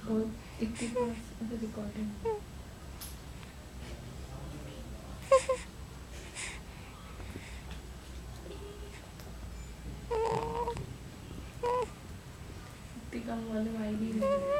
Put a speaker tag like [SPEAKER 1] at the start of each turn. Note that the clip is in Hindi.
[SPEAKER 1] और इतनी पास रिकॉर्डिंग इतनी कम वाले आई नहीं रहे।